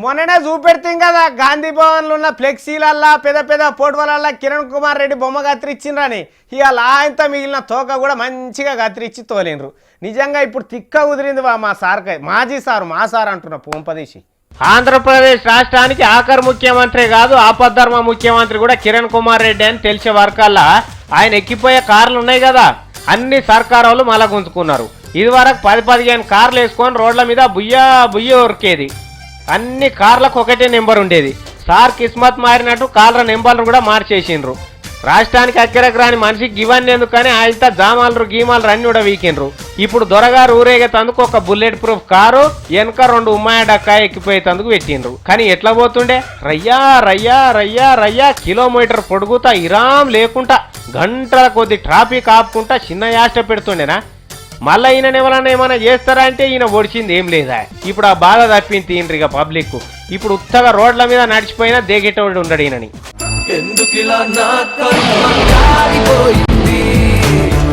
మొన్ననే చూపెడతాం కదా గాంధీ భవన్లో ఉన్న ఫ్లెక్సీలల్లా పెద్ద పెద్ద పోటువలల్లా కిరణ్ కుమార్ రెడ్డి బొమ్మ కత్తిరించిండ్రని ఇవాళ ఆయనతో మిగిలిన తోక కూడా మంచిగా కత్తిరించి తోలిండ్రు. నిజంగా ఇప్పుడు తిక్క కుదిరింది మా సార్కి, మాజీ సారు మా సార్ అంటున్న పొంపదీసి. ఆంధ్రప్రదేశ్ రాష్ట్రానికి ఆఖరి ముఖ్యమంత్రి కాదు, ఆపద్ధర్మ ముఖ్యమంత్రి కూడా కిరణ్ కుమార్ రెడ్డి అని తెలిసే వరకల్లా ఆయన ఎక్కిపోయే కార్లు ఉన్నాయి కదా, అన్ని సర్కారు వాళ్ళు మళ్ళా గుంజుకున్నారు. ఇది వరకు 10-15 కార్లు వేసుకొని రోడ్ల మీద బుయ్య ఉరికేది. అన్ని కార్లకు ఒకటే నెంబర్ ఉండేది. సార్ కిస్మత్ మారినట్టు కార్ల నెంబర్లు కూడా మార్చేసిండ్రు. రాష్ట్రానికి అక్కరకు రాని మనిషికి ఇవన్నీ ఎందుకని ఆయనతో జామాలు గీమాలు అన్ని కూడా వీకిండ్రు. ఇప్పుడు దొరగారు ఊరేగేతందుకు ఒక బుల్లెట్ ప్రూఫ్ కారు వెనక 2 ఉమ్మాయ డక్కా ఎక్కిపోయేందుకు పెట్టిండ్రు. కానీ ఎట్లా పోతుండే రయ్యా రయ్యా రయ్యా రయ్యా కిలోమీటర్ పొడుగుతా ఇరాం లేకుండా గంటల కొద్ది ట్రాఫిక్ ఆపుకుంటా చిన్న యాష్ట పెడుతుండేనా. మళ్ళీ ఈయన ఎవరన్నా ఏమైనా చేస్తారా అంటే ఈయన ఒడిచింది ఏం లేదా. ఇప్పుడు ఆ బాధ తప్పింది ఈయనరిగా పబ్లిక్. ఇప్పుడు ఉత్తగా రోడ్ల మీద నడిచిపోయినా దేగేటోడు ఉండడు ఈయనని.